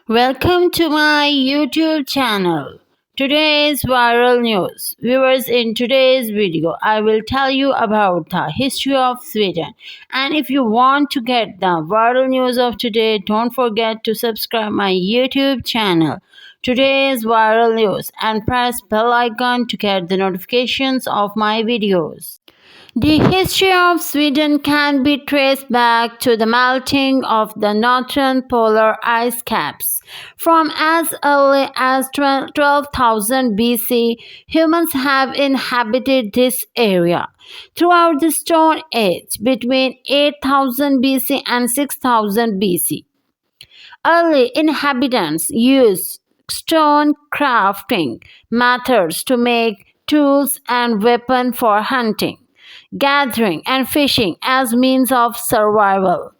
Welcome to my YouTube channel. Today's viral news. Viewers, in today's video, I will tell you about the history of Sweden. And if you want to get the viral news of today, don't forget to subscribe my YouTube channel. Today's viral news and press bell icon to get the notifications of my videos. The history of Sweden can be traced back to the melting of the northern polar ice caps. From as early as 12,000 BC, humans have inhabited this area. Throughout the Stone Age, between 8,000 BC and 6,000 BC, early inhabitants used stone crafting methods to make tools and weapons for hunting, gathering, and fishing as means of survival.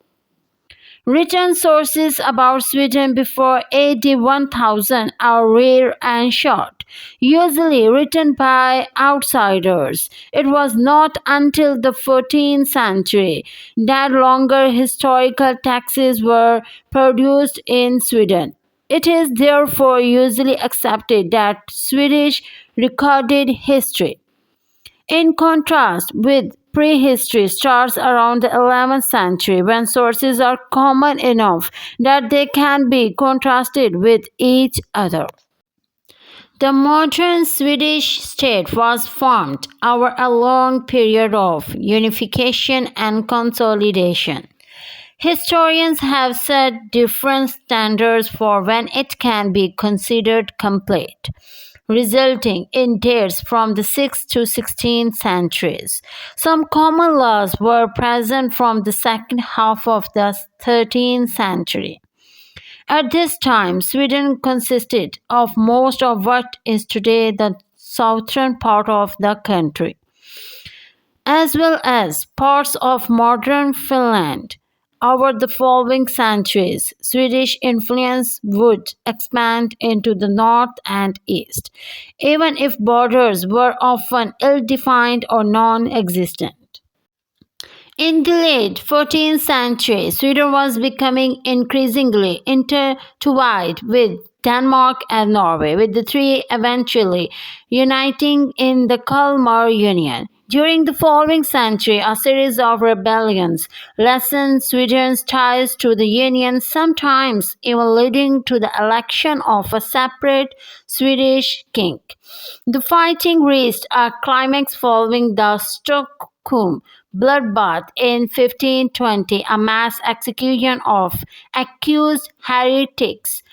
Written sources about Sweden before AD 1000 are rare and short, usually written by outsiders. It was not until the 14th century that longer historical texts were produced in Sweden. It is therefore usually accepted that Swedish recorded history, in contrast with prehistory, starts around the 11th century when sources are common enough that they can be contrasted with each other. The modern Swedish state was formed over a long period of unification and consolidation. Historians have set different standards for when it can be considered complete, resulting in dates from the 6th to 16th centuries. Some common laws were present from the second half of the 13th century. At this time, Sweden consisted of most of what is today the southern part of the country, as well as parts of modern Finland. Over the following centuries, Swedish influence would expand into the north and east, even if borders were often ill defined or non existent. In the late 14th century, Sweden was becoming increasingly intertwined with Denmark and Norway, with the three eventually uniting in the Kalmar Union. During the following century, a series of rebellions lessened Sweden's ties to the Union, sometimes even leading to the election of a separate Swedish king. The fighting reached a climax following the Stockholm bloodbath in 1520, a mass execution of accused heretics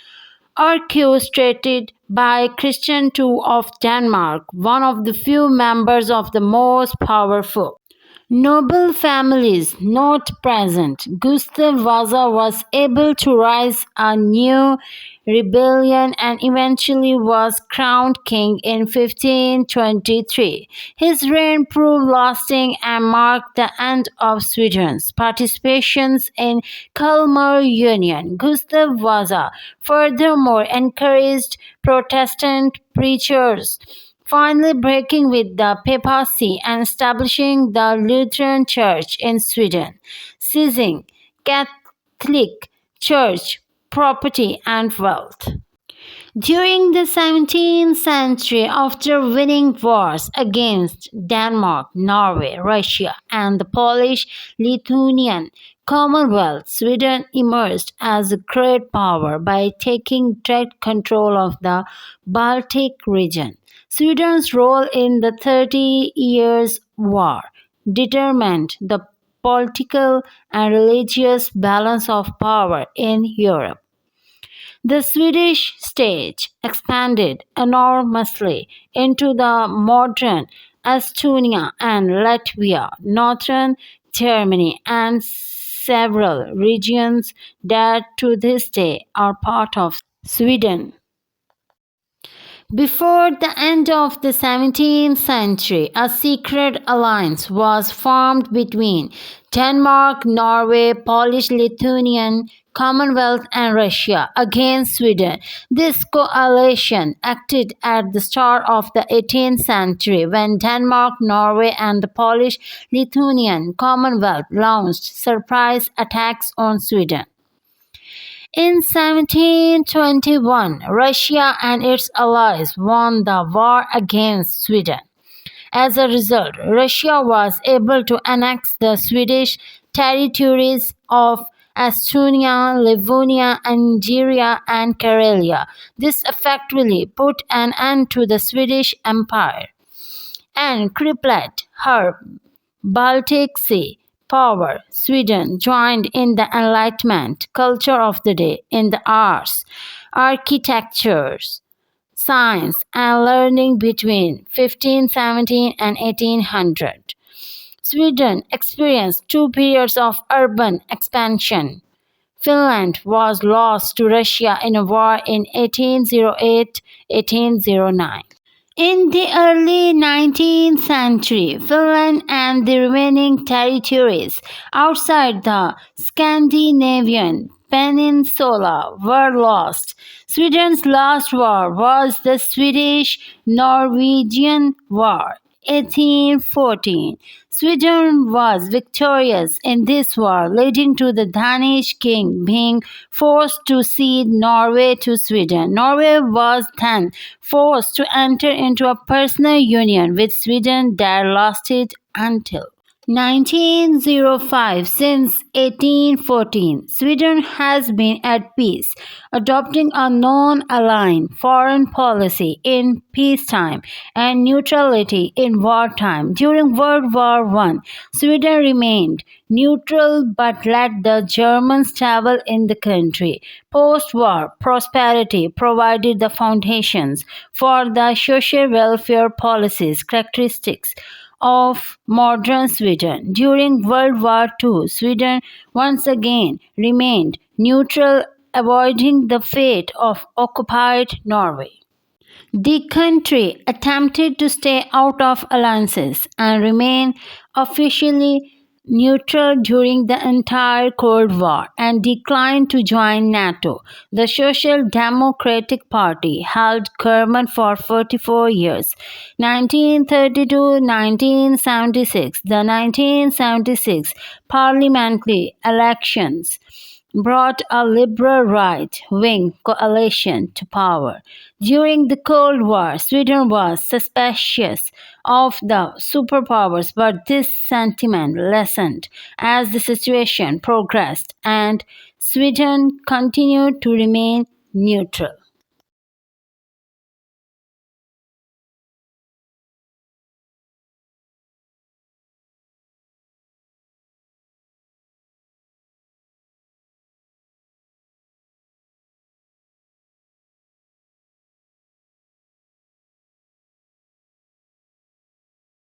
orchestrated by Christian II of Denmark, one of the few members of the most powerful noble families not present. Gustav Vasa was able to rise a new rebellion and eventually was crowned king in 1523. His reign proved lasting and marked the end of Sweden's participation in Kalmar Union. Gustav Vasa furthermore encouraged Protestant preachers, finally breaking with the papacy and establishing the Lutheran Church in Sweden, seizing Catholic Church property and wealth. During the 17th century, after winning wars against Denmark, Norway, Russia, and the Polish-Lithuanian Commonwealth, Sweden emerged as a great power by taking direct control of the Baltic region. Sweden's role in the 30 Years' War determined the political and religious balance of power in Europe. The Swedish state expanded enormously into the modern Estonia and Latvia, northern Germany, and several regions that to this day are part of Sweden. Before the end of the 17th century, a secret alliance was formed between Denmark, Norway, Polish-Lithuanian Commonwealth, and Russia against Sweden. This coalition acted at the start of the 18th century when Denmark, Norway, and the Polish-Lithuanian Commonwealth launched surprise attacks on Sweden. In 1721, Russia and its allies won the war against Sweden. As a result, Russia was able to annex the Swedish territories of Estonia, Livonia, Angeria, and Karelia. This effectively put an end to the Swedish Empire and crippled her Baltic Sea power. Sweden joined in the Enlightenment culture of the day in the arts, architectures, science, and learning between 1517 and 1800. Sweden experienced two periods of urban expansion. Finland was lost to Russia in a war in 1808-1809. In the early 19th century, Finland and the remaining territories outside the Scandinavian peninsula were lost. Sweden's last war was the Swedish Norwegian War. 1814. Sweden was victorious in this war, leading to the Danish king being forced to cede Norway to Sweden. Norway was then forced to enter into a personal union with Sweden that lasted until 1905. Since 1814, Sweden has been at peace, adopting a non-aligned foreign policy in peacetime and neutrality in wartime. During World War I, Sweden remained neutral but let the Germans travel in the country. Post-war prosperity provided the foundations for the social welfare policies characteristics of modern Sweden. During World War II, Sweden once again remained neutral, avoiding the fate of occupied Norway. The country attempted to stay out of alliances and remain officially neutral during the entire Cold War and declined to join NATO. The Social Democratic Party held government for 44 years. 1932-1976. The 1976 parliamentary elections brought a liberal right wing coalition to power. During the Cold War, Sweden was suspicious of the superpowers, but this sentiment lessened as the situation progressed and Sweden continued to remain neutral.